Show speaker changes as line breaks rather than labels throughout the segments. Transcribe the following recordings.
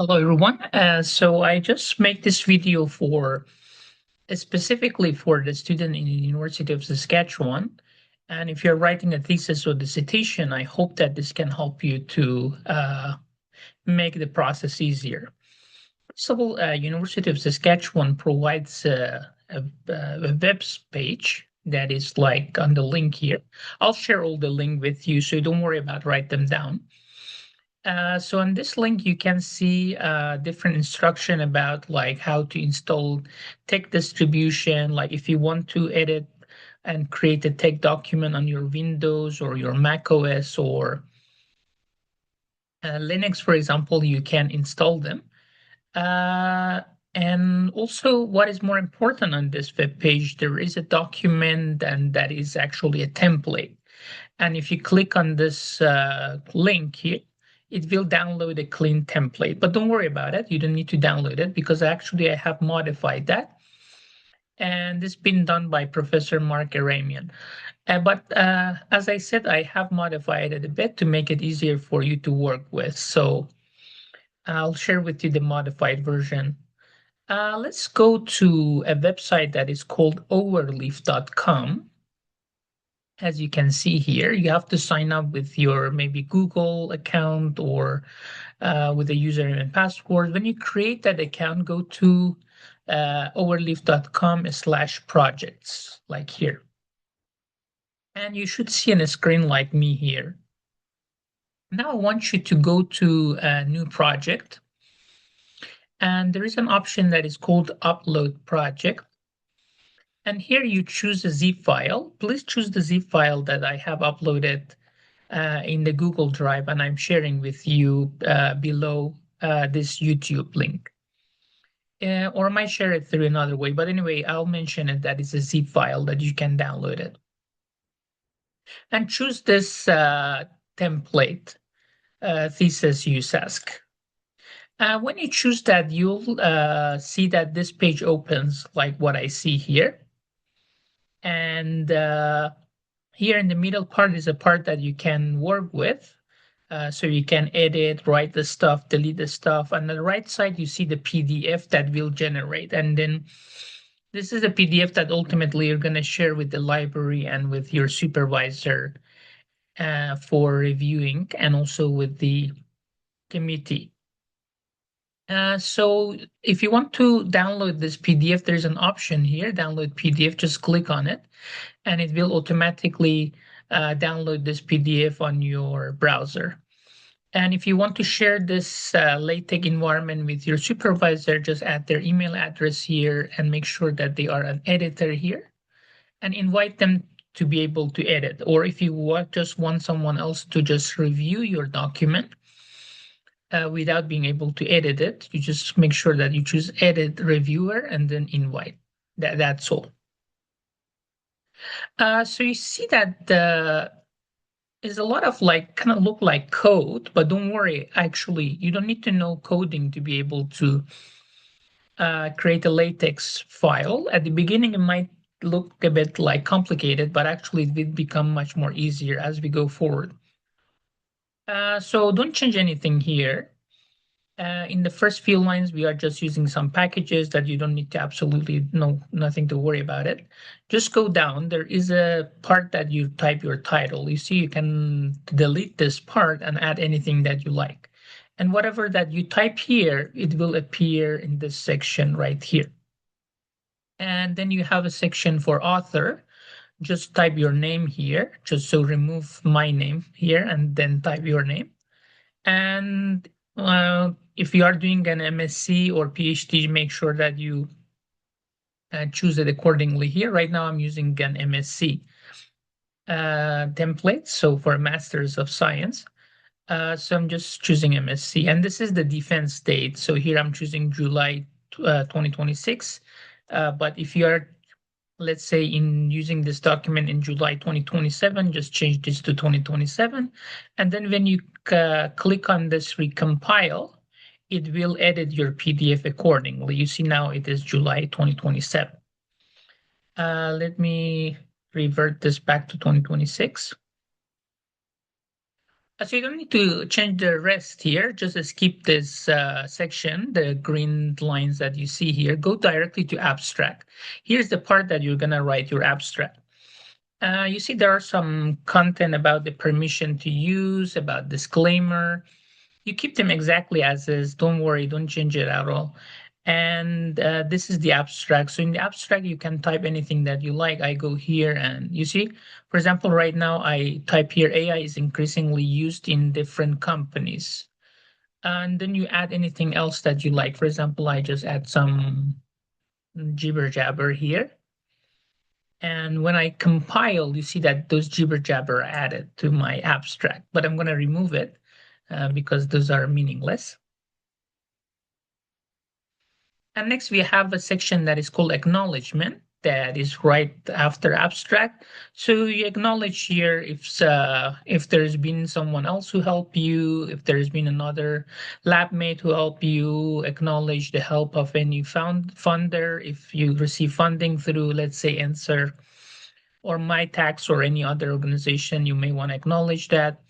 Hello, everyone. So I just make this video for specifically for the student in the University of Saskatchewan. And if you're writing a thesis or dissertation, I hope that this can help you to make the process easier. First of all, University of Saskatchewan provides a web page that is like on the link here. I'll share all the link with you, so don't worry about write them down. So on this link, you can see different instruction about like how to install tech distribution. Like if you want to edit and create a tech document on your Windows or your Mac OS or Linux, for example, you can install them. Uh, and also, what is more important on this web page, there is a document and that is actually a template. And if you click on this link here, it will download a clean template. But don't worry about it. You don't need to download it because actually I have modified that. And it's been done by Professor Mark Aramian. But as I said, I have modified it a bit to make it easier for you to work with. So I'll share with you the modified version. Let's go to a website that is called overleaf.com. As you can see here, you have to sign up with your maybe Google account or with a username and password. When you create that account, go to overleaf.com/projects, like here. And you should see on a screen like me here. Now I want you to go to a new project. And there is an option that is called Upload Project. And here you choose a zip file. Please choose the zip file that I have uploaded in the Google Drive, and I'm sharing with you below this YouTube link. Or I might share it through another way, but anyway, I'll mention it that it's a zip file that you can download it. And choose this template, Thesis USask. When you choose that, you'll see that this page opens like what I see here. And here in the middle part is a part that you can work with. So you can edit, write the stuff, delete the stuff. On the right side, you see the PDF that will generate. And then this is a PDF that ultimately you're going to share with the library and with your supervisor for reviewing and also with the committee. So if you want to download this PDF, there's an option here, download PDF, just click on it and it will automatically download this PDF on your browser. And if you want to share this LaTeX environment with your supervisor, just add their email address here and make sure that they are an editor here and invite them to be able to edit. Or if you just want someone else to just review your document without being able to edit it, you just make sure that you choose edit reviewer and then invite. That's all. So you see that is a lot of like kind of look like code, but don't worry, actually, you don't need to know coding to be able to create a LaTeX file. At the beginning, it might look a bit like complicated, but actually it will become much more easier as we go forward. So don't change anything here. In the first few lines, we are just using some packages that you don't need to absolutely know, nothing to worry about it. Just go down. There is a part that you type your title. You see, you can delete this part and add anything that you like. And whatever that you type here, it will appear in this section right here. And then you have a section for author. Just type your name here. Just so remove my name here and then type your name. And if you are doing an MSc or PhD, make sure that you choose it accordingly here. Right now, I'm using an MSc template, so for Masters of Science. So I'm just choosing MSc, and this is the defense date. So here I'm choosing July 2026. But if you are, let's say, in using this document in July 2027, just change this to 2027. And then when you click on this recompile, it will edit your PDF accordingly. You see now it is July 2027. Let me revert this back to 2026. So you don't need to change the rest here. Just skip this section, the green lines that you see here. Go directly to abstract. Here's the part that you're gonna write your abstract. You see there are some content about the permission to use, about disclaimer. You keep them exactly as is. Don't worry, don't change it at all. And this is the abstract. So in the abstract, you can type anything that you like. I go here and you see, for example, right now I type here AI is increasingly used in different companies. And then you add anything else that you like. For example, I just add some jibber jabber here. And when I compile, you see that those jibber jabber are added to my abstract, but I'm going to remove it because those are meaningless. And next we have a section that is called acknowledgement that is right after abstract. So you acknowledge here if there's been someone else who helped you, if there's been another lab mate who helped you, acknowledge the help of any funder, if you receive funding through, let's say, Answer or MyTax or any other organization, you may want to acknowledge that.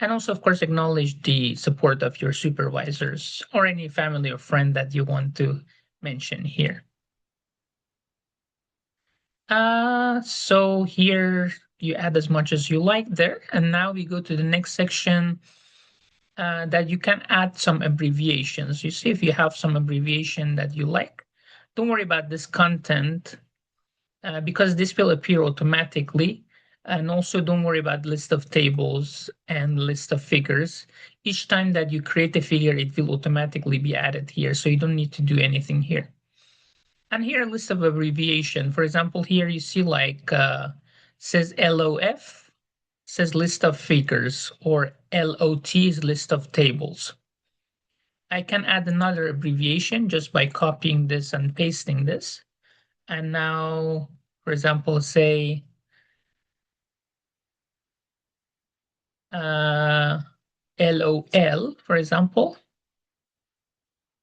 And also, of course, acknowledge the support of your supervisors or any family or friend that you want to mention here. So here you add as much as you like there. And now we go to the next section that you can add some abbreviations. You see if you have some abbreviation that you like. Don't worry about this content because this will appear automatically. And also don't worry about list of tables and list of figures. Each time that you create a figure, it will automatically be added here. So you don't need to do anything here. And here a list of abbreviation. For example, here you see like says LOF, says list of figures, or LOT is list of tables. I can add another abbreviation just by copying this and pasting this. And now, for example, say LOL, for example,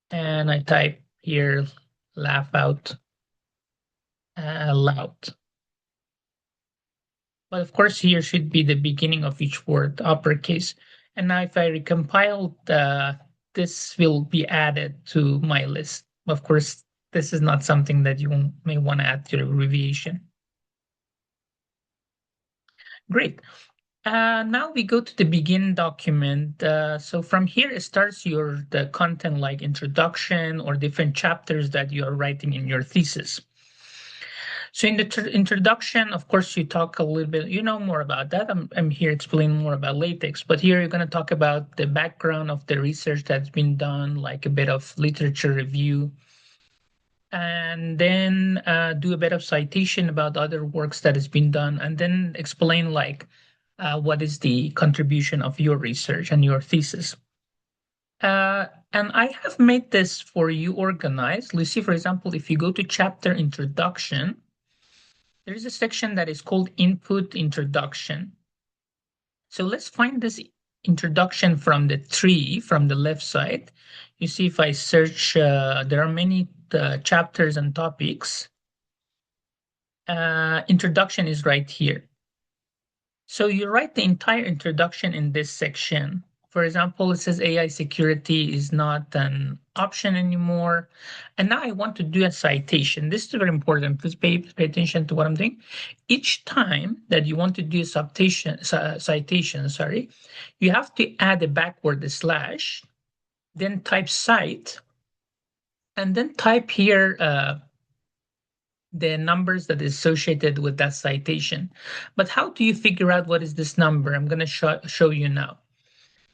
and I type here laugh out loud. But of course, here should be the beginning of each word, uppercase. And now if I recompile, this will be added to my list. Of course, this is not something that you may want to add to your abbreviation. Great. Now we go to the begin document. So from here, it starts the content like introduction or different chapters that you are writing in your thesis. So in the introduction, of course, you talk a little bit, you know more about that. I'm here explaining more about latex, but here you're going to talk about the background of the research that's been done, like a bit of literature review, and then do a bit of citation about other works that has been done, and then explain like what is the contribution of your research and your thesis. And I have made this for you organized. Lucy, for example, if you go to chapter introduction, there is a section that is called input introduction. So let's find this introduction from the tree from the left side. You see, if I search, there are many chapters and topics. Introduction is right here. So you write the entire introduction in this section. For example, it says AI security is not an option anymore. And now I want to do a citation. This is very important. Please pay attention to what I'm doing. Each time that you want to do a citation, you have to add a backward slash, then type cite, and then type here the numbers that is associated with that citation. But how do you figure out what is this number? I'm going to show you now.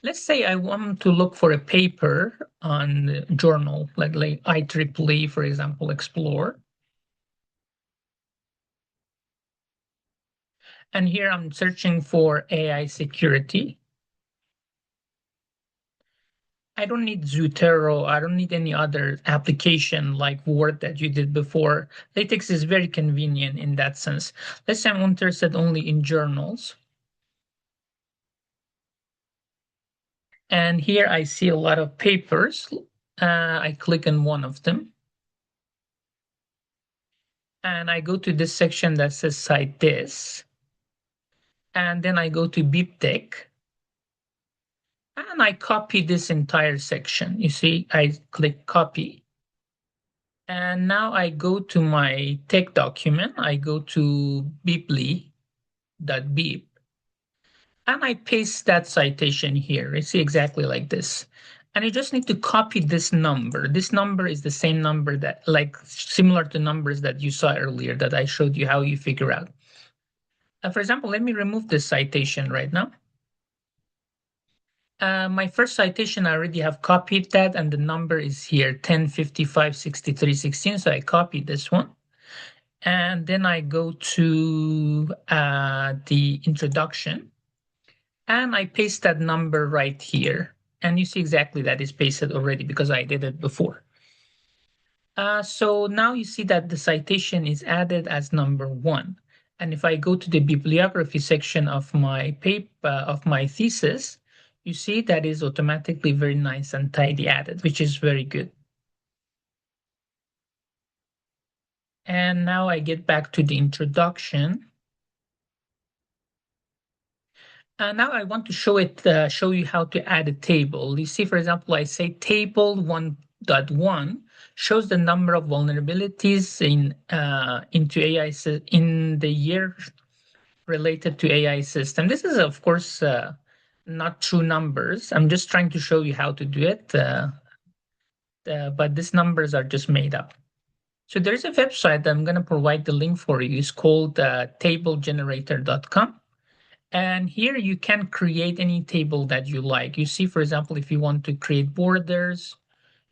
Let's say I want to look for a paper on the journal, like IEEE, for example, Explore. And here I'm searching for AI security. I don't need Zotero. I don't need any other application like Word that you did before. LaTeX is very convenient in that sense. Let's say I'm interested only in journals. And here I see a lot of papers. I click on one of them. And I go to this section that says Cite This. And then I go to BibTeX. And I copy this entire section. You see, I click copy. And now I go to my tech document. I go to beeply.beep and I paste that citation here. You see exactly like this. And you just need to copy this number. This number is the same number that, like, similar to numbers that you saw earlier that I showed you how you figure out. For example, let me remove this citation right now. My first citation, I already have copied that, and the number is here 10556316. So I copied this one. And then I go to the introduction and I paste that number right here. And you see exactly that is pasted already because I did it before. So now you see that the citation is added as number 1. And if I go to the bibliography section of my paper, of my thesis, you see that is automatically very nice and tidy added, which is very good. And now I get back to the introduction. Now I want to show you how to add a table. You see, for example, I say table 1.1 shows the number of vulnerabilities into AI in the year related to AI system. This is, of course, not true numbers. I'm just trying to show you how to do it, but these numbers are just made up. So there's a website that I'm going to provide the link for you. It's called tablegenerator.com. And here you can create any table that you like. You see, for example, if you want to create borders,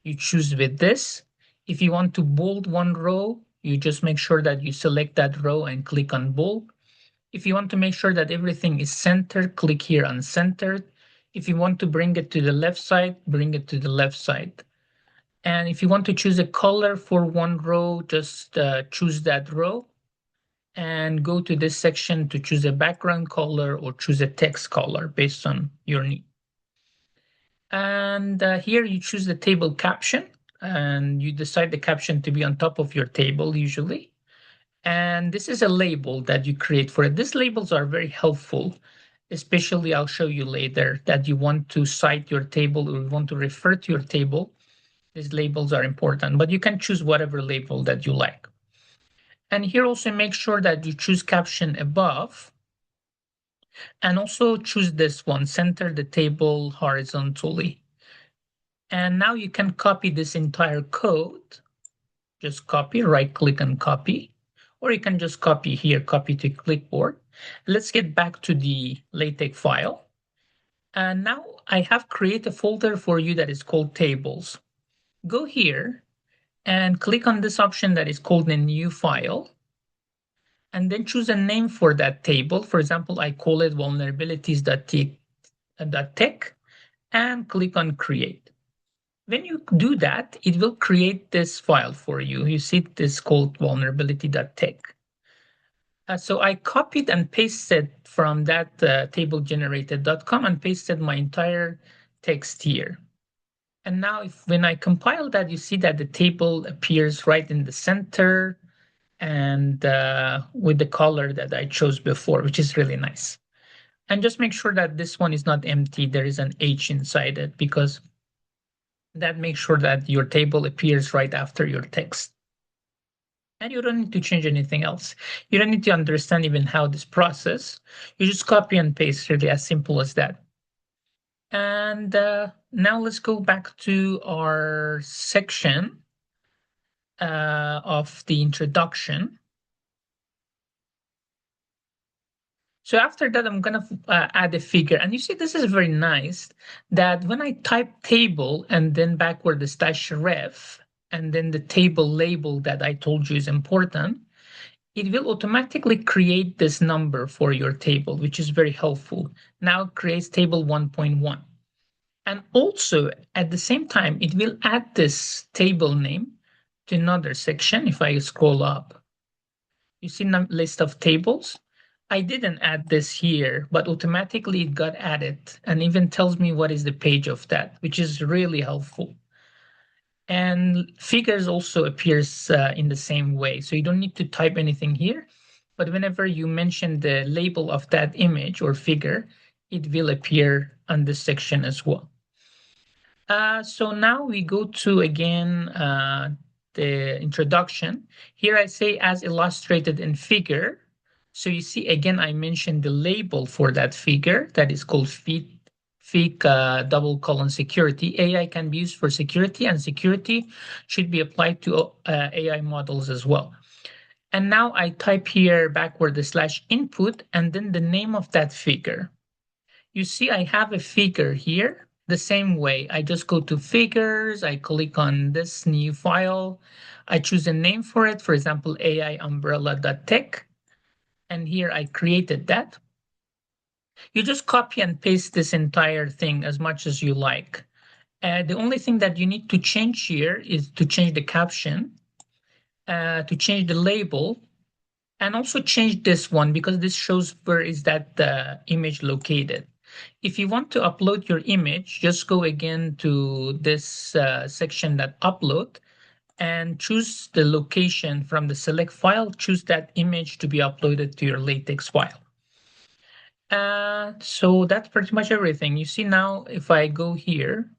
you choose with this. If you want to bold one row, you just make sure that you select that row and click on bold. If you want to make sure that everything is centered, click here on centered. If you want to bring it to the left side, bring it to the left side. And if you want to choose a color for one row, just choose that row and go to this section to choose a background color or choose a text color based on your need. And here you choose the table caption and you decide the caption to be on top of your table usually. And this is a label that you create for it. These labels are very helpful, especially I'll show you later that you want to cite your table or you want to refer to your table. These labels are important, but you can choose whatever label that you like. And here also make sure that you choose caption above and also choose this one, center the table horizontally. And now you can copy this entire code. Just copy, right click and copy, or you can just copy here, copy to clipboard. Let's get back to the LaTeX file. And now I have created a folder for you that is called tables. Go here and click on this option that is called a new file. And then choose a name for that table. For example, I call it vulnerabilities.tech and click on create. When you do that, it will create this file for you. You see this called vulnerability.tech. So I copied and pasted from that tablegenerated.com and pasted my entire text here. And now when I compile that, you see that the table appears right in the center and with the color that I chose before, which is really nice. And just make sure that this one is not empty. There is an H inside it because that makes sure that your table appears right after your text. And you don't need to change anything else. You don't need to understand even how this process. You just copy and paste, really as simple as that. And now let's go back to our section of the introduction. So after that, I'm going to add a figure. And you see, this is very nice that when I type table and then backward the slash ref, and then the table label that I told you is important, it will automatically create this number for your table, which is very helpful. Now it creates table 1.1. And also at the same time, it will add this table name to another section. If I scroll up, you see a list of tables. I didn't add this here, but automatically it got added and even tells me what is the page of that, which is really helpful. And figures also appears in the same way. So you don't need to type anything here, but whenever you mention the label of that image or figure, it will appear on this section as well. So now we go to again the introduction. Here I say as illustrated in figure. So you see again I mentioned the label for that figure that is called FIG double colon security. AI can be used for security, and security should be applied to AI models as well. And now I type here backward the slash input and then the name of that figure. You see I have a figure here the same way. I just go to figures, I click on this new file, I choose a name for it, for example, AI umbrella.tech, and here I created that. You just copy and paste this entire thing as much as you like. The only thing that you need to change here is to change the caption, to change the label, and also change this one because this shows where is that image located. If you want to upload your image, just go again to this section that upload and choose the location from the select file. Choose that image to be uploaded to your latex file. So that's pretty much everything. You see now if I go here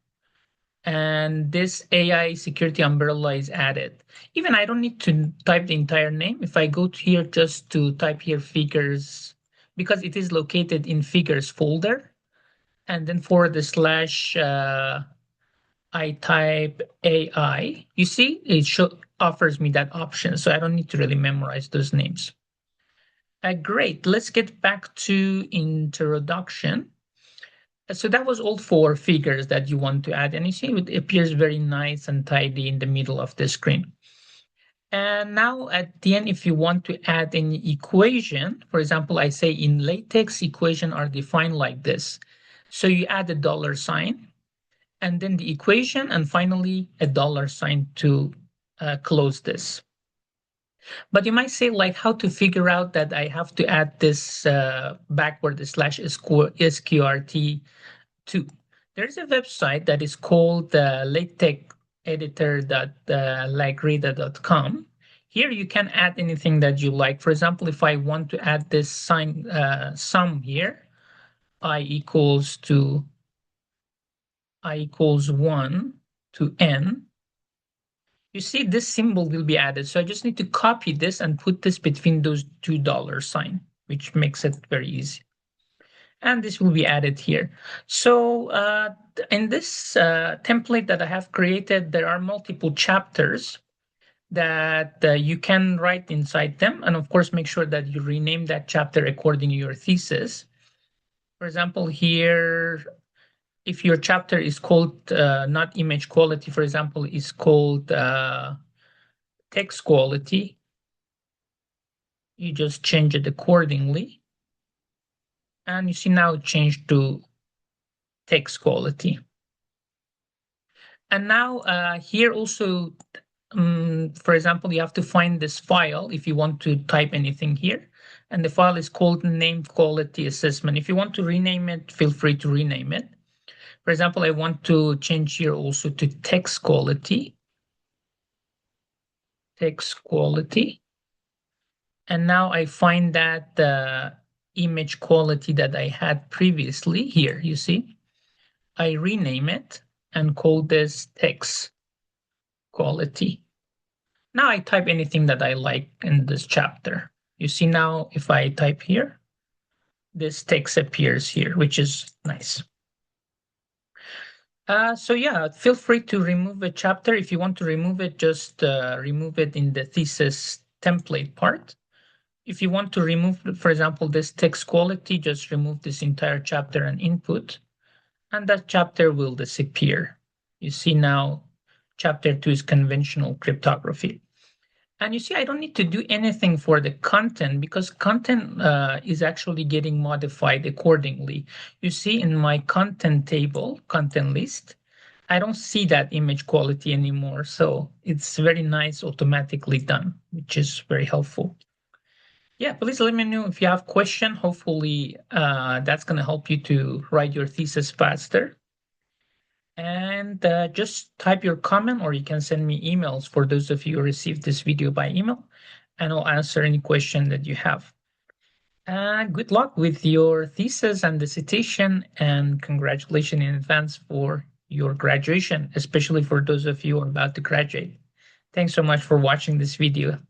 and this AI security umbrella is added. Even I don't need to type the entire name. If I go to here just to type here figures, because it is located in figures folder, and then for the slash I type AI, you see it offers me that option, so I don't need to really memorize those names. Great, let's get back to introduction. So that was all for figures that you want to add, and you see it appears very nice and tidy in the middle of the screen. And now at the end, if you want to add an equation, for example, I say in latex equation are defined like this. So you add a dollar sign and then the equation and finally a dollar sign to close this. But you might say like how to figure out that I have to add this backward slash SQRT to. There's a website that is called latexeditor.lagrida.com. Here you can add anything that you like. For example, if I want to add this sign sum here, I equals 1 to n. You see this symbol will be added. So I just need to copy this and put this between those two dollar sign, which makes it very easy. And this will be added here. So in this template that I have created, there are multiple chapters that you can write inside them. And of course, make sure that you rename that chapter according to your thesis. For example, here, if your chapter is called not image quality, for example, is called text quality, you just change it accordingly. And you see now it changed to text quality. And now here also, for example, you have to find this file if you want to type anything here. And the file is called name quality assessment. If you want to rename it, feel free to rename it. For example, I want to change here also to text quality. Text quality. And now I find that the image quality that I had previously here, you see, I rename it and call this text quality. Now I type anything that I like in this chapter. You see now if I type here, this text appears here, which is nice. So yeah, feel free to remove a chapter. If you want to remove it, just remove it in the thesis template part. If you want to remove, for example, this text quality, just remove this entire chapter and input, and that chapter will disappear. You see now, chapter 2 is conventional cryptography. And you see, I don't need to do anything for the content because content is actually getting modified accordingly. You see in my content table, content list, I don't see that image quality anymore. So it's very nice, automatically done, which is very helpful. Yeah, please let me know if you have question. Hopefully that's going to help you to write your thesis faster. And just type your comment or you can send me emails for those of you who received this video by email and I'll answer any question that you have. Good luck with your thesis and dissertation, and congratulations in advance for your graduation, especially for those of you who are about to graduate. Thanks so much for watching this video.